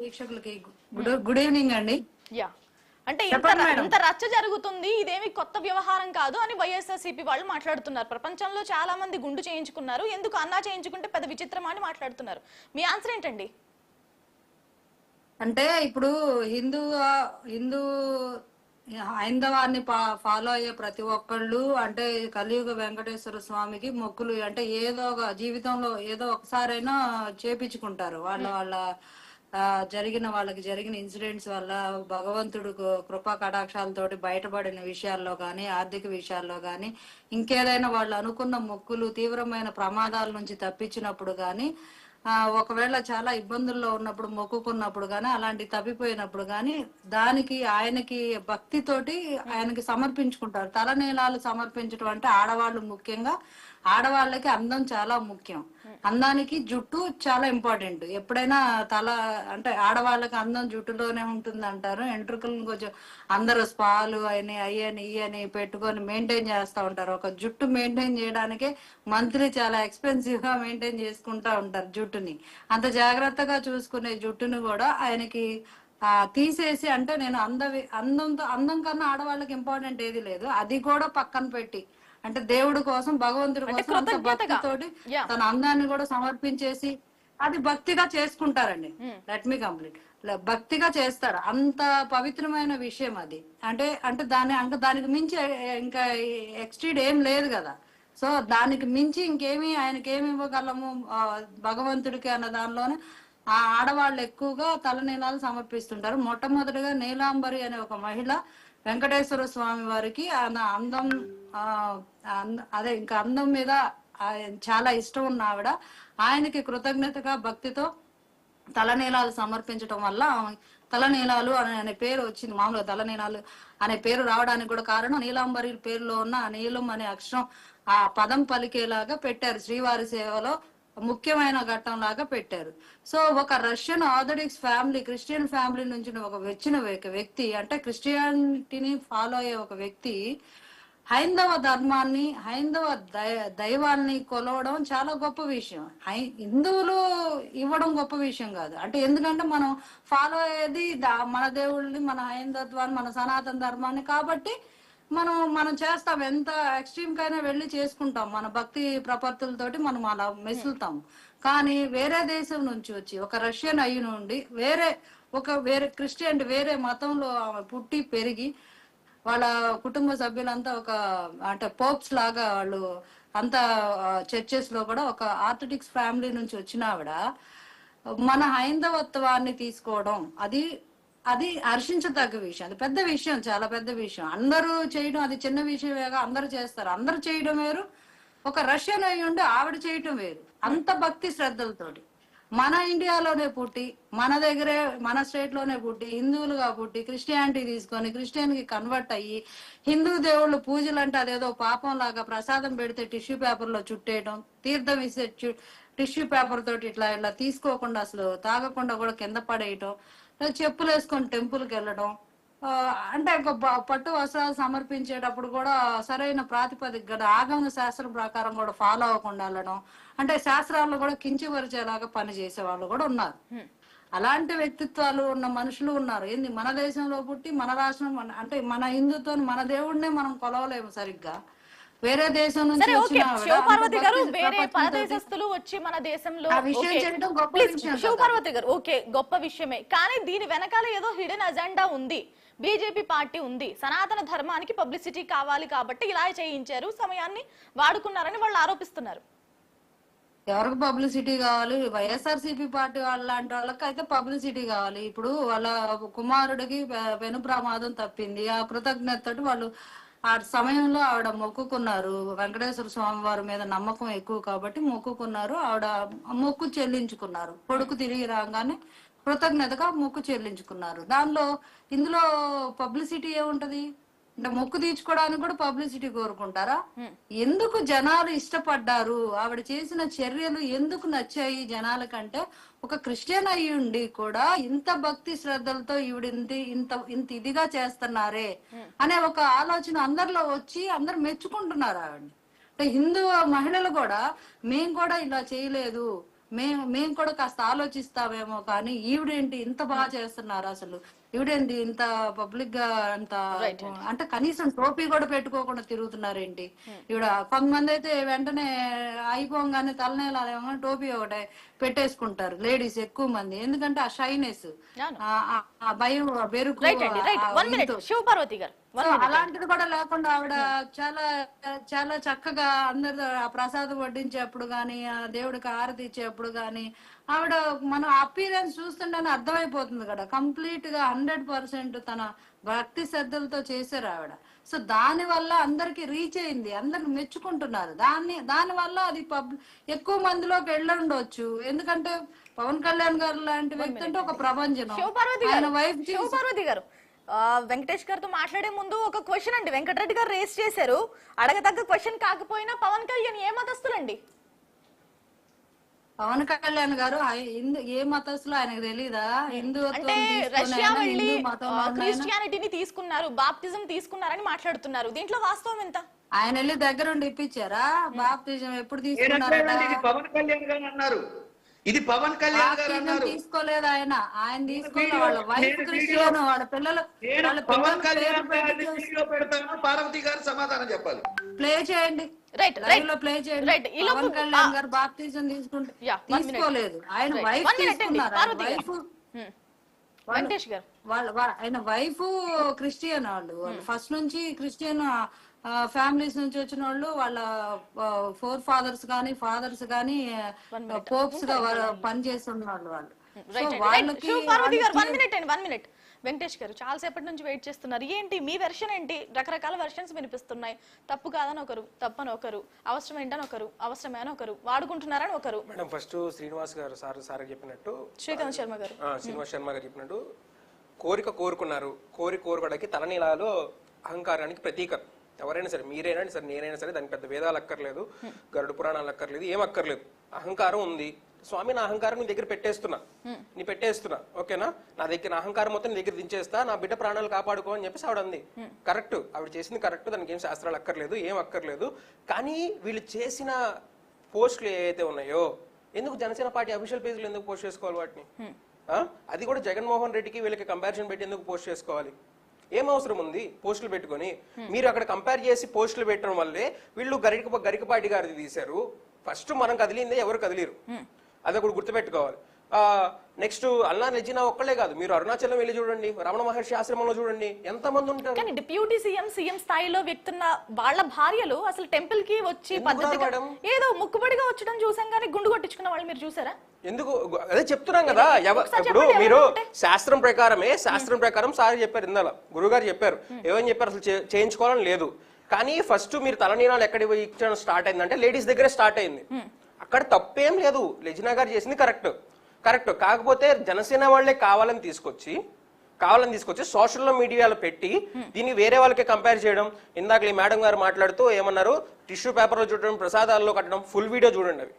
వీక్షకులకి good evening అండి. Yeah అంటే చెప్పండి మేడం. ఇంత రచ్చ జరుగుతుంది, ఇదేమి కొత్త వ్యవహారం కాదు అని వైఎస్ఆర్సీపీ వాళ్ళు మాట్లాడుతున్నారు. ప్రపంచంలో చాలా మంది గుండు చేయించుకున్నారు, ఎందుకు అన్నా చేయించుకుంటే పెద్ద విచిత్రం అని మాట్లాడుతున్నారు. మీ ఆన్సర్ ఏంటండి? అంటే ఇప్పుడు హిందూ హైందవాన్ని ఫాలో అయ్యే ప్రతి ఒక్కళ్ళు అంటే కలియుగ వెంకటేశ్వర స్వామికి మొక్కులు అంటే ఏదో ఒక జీవితంలో ఏదో ఒకసారైనా చేపించుకుంటారు. వాళ్ళ వాళ్ళకి జరిగిన ఇన్సిడెంట్స్ వల్ల భగవంతుడు కృపా కటాక్షాలతోటి బయటపడిన విషయాల్లో కానీ ఆర్థిక విషయాల్లో కానీ ఇంకేదైనా వాళ్ళు అనుకున్న మొక్కులు తీవ్రమైన ప్రమాదాల నుంచి తప్పించినప్పుడు కానీ ఒకవేళ చాలా ఇబ్బందుల్లో ఉన్నప్పుడు మొక్కుకున్నప్పుడు గానీ అలాంటి తప్పిపోయినప్పుడు గానీ దానికి ఆయనకి భక్తితోటి ఆయనకి సమర్పించుకుంటారు. తలనీలాలు సమర్పించడం అంటే ఆడవాళ్ళు ముఖ్యంగా ఆడవాళ్ళకి అందం చాలా ముఖ్యం. అందానికి జుట్టు చాలా ఇంపార్టెంట్. ఎప్పుడైనా తల అంటే ఆడవాళ్ళకి అందం జుట్టులోనే ఉంటుంది అంటారు. ఎంట్రుకలను కొంచెం అందరూ స్పాలు అని అయ్యని ఇయ్యని పెట్టుకొని మెయింటైన్ చేస్తూ ఉంటారు. ఒక జుట్టు మెయింటైన్ చేయడానికే మంత్లీ చాలా ఎక్స్పెన్సివ్ గా మెయింటైన్ చేసుకుంటా ఉంటారు జుట్టుని. అంత జాగ్రత్తగా చూసుకునే జుట్టుని కూడా ఆయనకి తీసేసి అంటే నేను అందం కన్నా ఆడవాళ్ళకి ఇంపార్టెంట్ ఏది లేదు, అది కూడా పక్కన పెట్టి అంటే దేవుడి కోసం భగవంతుడి కోసం అంత భక్తితోటి తన అందాన్ని కూడా సమర్పించేసి అది భక్తిగా చేసుకుంటారండి. Let me complete. భక్తిగా చేస్తారు. అంత పవిత్రమైన విషయం అది. అంటే దానికి మించి ఇంకా ఎక్స్ట్రీడ్ ఏం లేదు కదా. సో దానికి మించి ఇంకేమి ఆయనకేమి ఇవ్వగలము భగవంతుడికి అన్న దానిలోనే ఆ ఆడవాళ్ళు ఎక్కువగా తలనీలాలు సమర్పిస్తుంటారు. మొట్టమొదటిగా నీలాంబరి అనే ఒక మహిళ వెంకటేశ్వర స్వామి వారికి అందం ఇంకా అందం మీద చాలా ఇష్టం ఉన్న ఆవిడ ఆయనకి కృతజ్ఞతగా భక్తితో తలనీలాలు సమర్పించడం వల్ల తలనీలాలు అనే పేరు వచ్చింది. మామూలుగా తలనీలాలు అనే పేరు రావడానికి కూడా కారణం నీలాంబరి పేరులో ఉన్న నీలం అనే అక్షరం ఆ పదం పలికేలాగా పెట్టారు. శ్రీవారి సేవలో ముఖ్యమైన ఘట్టం లాగా పెట్టారు. సో ఒక Russian orthodox family Christian family నుంచి వచ్చిన వ్యక్తి అంటే క్రిస్టియానిటీని ఫాలో అయ్యే ఒక వ్యక్తి హైందవ ధర్మాన్ని హైందవ దైవాన్ని కొలవడం చాలా గొప్ప విషయం. హిందువులు ఇవ్వడం గొప్ప విషయం కాదు. అంటే ఎందుకంటే మనం ఫాలో అయ్యేది మన దేవుళ్ళని మన హైందత్వాన్ని మన సనాతన ధర్మాన్ని కాబట్టి మనం చేస్తాం. ఎంత ఎక్స్ట్రీమ్ కైనా వెళ్ళి చేసుకుంటాం. మన భక్తి ప్రపత్తులతోటి మనం అలా మెసులుతాం. కానీ వేరే దేశం నుంచి వచ్చి ఒక రష్యన్ అయ్యి నుండి వేరే క్రిస్టియన్ వేరే మతంలో పుట్టి పెరిగి వాళ్ళ కుటుంబ సభ్యులంతా అంటే పోప్స్ లాగా వాళ్ళు అంతా చర్చెస్ లో కూడా ఒక ఆర్థోడాక్స్ ఫ్యామిలీ నుంచి వచ్చిన ఆవిడ మన హైందవత్వాన్ని తీసుకోవడం అది హర్షించదగ్గ విషయం. అది పెద్ద విషయం, చాలా పెద్ద విషయం. అందరూ చేయడం అది చిన్న విషయమేగా. అందరూ చేస్తారు. అందరూ చేయడం వేరు, ఒక రష్యన్ అయి ఉండి ఆవిడ చేయటం వేరు. అంత భక్తి శ్రద్ధలతోటి మన ఇండియాలోనే పుట్టి మన దగ్గరే మన స్టేట్ లోనే పుట్టి హిందువులుగా పుట్టి క్రిస్టియానిటీ తీసుకొని క్రిస్టియన్ కి కన్వర్ట్ అయ్యి హిందూ దేవుళ్ళు పూజలు అంటే అదేదో పాపం లాగా ప్రసాదం పెడితే టిష్యూ పేపర్ లో చుట్టేయడం, తీర్థం ఇస్తే టిష్యూ పేపర్ తోటి ఇట్లా తీసుకోకుండా అసలు తాగకుండా కూడా కింద పడేయటం, చెప్పులు వేసుకొని టెంపుల్కి వెళ్ళడం, అంటే పట్టు వస్త్రాలు సమర్పించేటప్పుడు కూడా సరైన ప్రాతిపదిక గల ఆగమ శాస్త్రం ప్రకారం కూడా ఫాలో అవ్వకుండా వెళ్ళడం, అంటే శాస్త్రాల్లో కూడా కించపరిచేలాగా పనిచేసే వాళ్ళు కూడా ఉన్నారు. అలాంటి వ్యక్తిత్వాలు ఉన్న మనుషులు ఉన్నారు. ఏంది మన దేశంలో పుట్టి మన రాష్ట్రం అంటే మన హిందుత్వం మన దేవుడినే మనం కొలవలేము సరిగ్గా. వేరే దేశం నుంచి వచ్చి మన దేశంలో శివపార్వతి గారు ఓకే గొప్ప విషయమే. కానీ దీని వెనకాల ఏదో హిడెన్ అజెండా ఉంది. బీజేపీ పార్టీ ఉంది. సనాతన ధర్మానికి పబ్లిసిటీ కావాలి కాబట్టి ఇలా చేయించారు, సమయాన్ని వాడుకున్నారని వాళ్ళు ఆరోపిస్తున్నారు. ఎవరికి పబ్లిసిటీ కావాలి? వైఎస్ఆర్సీపీ పార్టీ వాళ్ళ లాంటి వాళ్ళకి అయితే పబ్లిసిటీ కావాలి. ఇప్పుడు వాళ్ళ కుమారుడికి పెను ప్రమాదం తప్పింది, ఆ కృతజ్ఞతతో వాళ్ళు ఆ సమయంలో ఆవిడ మొక్కుకున్నారు. వెంకటేశ్వర స్వామి వారి మీద నమ్మకం ఎక్కువ కాబట్టి మొక్కుకున్నారు. ఆవిడ మొక్కు చెల్లించుకున్నారు. కొడుకు తిరిగి రాగానే కృతజ్ఞతగా మొక్కు చెల్లించుకున్నారు. ఇందులో పబ్లిసిటీ ఏముంటది? అంటే మొక్కు తీర్చుకోవడానికి కూడా పబ్లిసిటీ కోరుకుంటారా? ఎందుకు జనాలు ఇష్టపడ్డారు, ఆవిడ చేసిన చర్యలు ఎందుకు నచ్చాయి జనాలకంటే ఒక క్రిస్టియన్ అయ్యి ఉండి కూడా ఇంత భక్తి శ్రద్ధలతో ఈవిడ ఇంత ఇదిగా చేస్తున్నారే అనే ఒక ఆలోచన అందరిలో వచ్చి అందరు మెచ్చుకుంటున్నారు ఆవిడని. హిందూ మహిళలు కూడా మేము కూడా ఇలా చేయలేదు, మేము కూడా కాస్త ఆలోచిస్తామేమో, కానీ ఈవిడేంటి ఇంత బాగా చేస్తున్నారు అసలు, ఈవిడేంటి ఇంత పబ్లిక్ గా అంత అంటే కనీసం టోపీ కూడా పెట్టుకోకుండా తిరుగుతున్నారేంటి ఈవిడ. కొంతమంది అయితే వెంటనే అయిపోగానే తలనేలాలేమో టోపీ ఒకటే పెట్టేసుకుంటారు లేడీస్ ఎక్కువ మంది, ఎందుకంటే ఆ షైనెస్, ఆ భయం, ఆ బెరుకు. శివపార్వతి గారు అలాంటిది కూడా లేకుండా ఆవిడ చాలా చాలా చక్కగా అందరు ఆ ప్రసాదం వడ్డించేప్పుడు గాని, ఆ దేవుడికి హారతి ఇచ్చేప్పుడు గాని ఆవిడ మన అపీరెన్స్ చూస్తుంటేనే అర్థమైపోతుంది కదా, కంప్లీట్ గా 100% తన భక్తి శ్రద్ధలతో చేశారు ఆవిడ. సో దాని వల్ల అందరికి రీచ్ అయింది, అందరికి మెచ్చుకుంటున్నారు. దాని వల్ల అది ఎక్కువ మందిలోకి వెళ్ళండొచ్చు. ఎందుకంటే పవన్ కళ్యాణ్ గారు లాంటి వ్యక్తి అంటే ఒక ప్రపంచం. ఆయన వైఫ్ శివపార్వతి గారు వెంకటేష్ గారితో మాట్లాడే ముందు ఒక క్వశ్చన్ అండి వెంకటరెడ్డి గారు రేస్ చేశారు, అడగదగ్గ క్వశ్చన్ కాకపోయినా పవన్ కళ్యాణ్ ఏ మతస్థులండి? పవన్ కళ్యాణ్ గారు ఏ మతస్థులు ఆయనకు తెలీదా? అంటే రష్యా వెళ్ళి క్రిస్టియానిటీని తీసుకున్నారు, బాప్టిజం తీసుకున్నారని మాట్లాడుతున్నారు, దీంట్లో వాస్తవం ఎంత? ఆయన వెళ్ళి దగ్గరుండి ఇప్పించారా బాప్టిజం? ఎప్పుడు తీసుకున్నారట? పవన్ కళ్యాణ్ గారు అన్నారు, ఇది పవన్ కళ్యాణ్ గారు అన్నారు. తీసుకోలేదు ఆయన తీసుకోలేదు. వాళ్ళ వైఫ్ క్రిస్టియన్, వాళ్ళ పిల్లలు పవన్ కళ్యాణ్ గారు పెడతాను, పార్వతి గారు సమాధానం చెప్పాలి. ప్లే చేయండి, లైవ్ లో ప్లే చేయండి. పవన్ కళ్యాణ్ గారు బాప్టిజం తీసుకోలేదు, ఆయన వైఫ్ తీసుకున్నారు. ఆయన వైఫ్ క్రిస్టియన్, వాళ్ళు ఫస్ట్ నుంచి క్రిస్టియన్ ఫ్యామిలీస్ నుంచి వచ్చిన వాళ్ళు, వాళ్ళ ఫోర్ ఫాదర్స్ గానీ ఫాదర్స్ గానీ పోప్స్ గా పనిచేస్తున్న వాళ్ళు. వెంకటేష్ గారు చాలా సేపటి నుంచి వెయిట్ చేస్తున్నారు, ఏంటి మీ వెర్షన్ ఏంటి? రకరకాల వెర్షన్స్ వినిపిస్తున్నాయి, తప్పు కాదని ఒకరు, తప్పని ఒకరు, అవసరం ఏంటని ఒకరు, అవసరమే అని ఒకరు, వాడుకుంటున్నారని ఒకరు. మేడం ఫస్ట్ శ్రీనివాస్ గారు సార్ చెప్పినట్టు, శ్రీకాంత్ శర్మ గారు శ్రీనివాస్ శర్మ గారు చెప్పినట్టు కోరుకున్నారు, కోరడానికి తలనీలాలు అహంకారానికి ప్రతీక. ఎవరైనా సరే, మీరైనా సరే, నేనైనా సరే, దానికి పెద్ద వేదాలు అక్కర్లేదు, గరుడు పురాణాలు అక్కర్లేదు, ఏం అక్కర్లేదు. అహంకారం ఉంది, స్వామి నా అహంకారం నీ దగ్గర పెట్టేస్తున్నా, ఓకేనా? నా దగ్గర అహంకారం మొత్తం నీ దగ్గర దించేస్తా, నా బిడ్డ ప్రాణాలు కాపాడుకో అని చెప్పేసి ఆవిడ అంది. కరెక్ట్, ఆవిడ చేసింది కరెక్ట్, దానికి ఏం శాస్త్రాలు అక్కర్లేదు, ఏం అక్కర్లేదు. కానీ వీళ్ళు చేసిన పోస్టులు ఏవైతే ఉన్నాయో, ఎందుకు జనసేన పార్టీ అఫీషియల్ పేజీలు ఎందుకు పోస్ట్ చేసుకోవాలి వాటిని? అది కూడా జగన్మోహన్ రెడ్డికి వీళ్ళకి కంపారిజన్ పెట్టి ఎందుకు పోస్ట్ చేసుకోవాలి? ఏం అవసరం ఉంది పోస్టులు పెట్టుకొని? మీరు అక్కడ కంపేర్ చేసి పోస్టులు పెట్టడం వల్లే వీళ్ళు గరికపాటి గారిది తీశారు. ఫస్ట్ మనం కదిలిందే ఎవరు కదిలేరు, అది ఒకటి గుర్తుపెట్టుకోవాలి. నెక్స్ట్ అల్లా రెజినా ఒక్కలే కాదు, మీరు అరుణాచలం వెళ్ళి చూడండి, రమణ మహర్షి ఆశ్రమంలో చూడండి, ఎంత మంది ఉంటారు. కానీ డిప్యూటీ సీఎం స్థాయిలో వ్యక్తున్న వాళ్ళ భార్యలు అసలు టెంపుల్ కి వచ్చి పద్ధతిగా ఏదో ముక్కుబడిగా వచ్చడం చూసాం, కానీ గుండు కొట్టించుకున్న వాళ్ళు మీరు చూసారా? ఎందుకు? అదే చెప్తున్నాం కదా, ఇప్పుడు మీరు శాస్త్రం ప్రకారం సార్ చెప్పారు, ఇందాల గురుగారు చెప్పారు, ఏమని చెప్పారు, అసలు చేయించుకోవాలని లేదు. కానీ ఫస్ట్ మీరు తలనీలాలు ఎక్కడి ఇచ్చడం స్టార్ట్ అయిందంటే లేడీస్ దగ్గరే స్టార్ట్ అయింది. అక్కడ తప్పేం లేదు, లెజినా గారు చేసింది కరెక్ట్. కాకపోతే జనసేన వాళ్లే కావాలని తీసుకొచ్చి సోషల్ మీడియాలో పెట్టి దీన్ని వేరే వాళ్ళకి కంపేర్ చేయడం. ఇందాక ఈ మేడం గారు మాట్లాడుతూ ఏమన్నారు, టిష్యూ పేపర్లో చూడడం, ప్రసాదాల్లో కట్టడం, ఫుల్ వీడియో చూడండి అవి.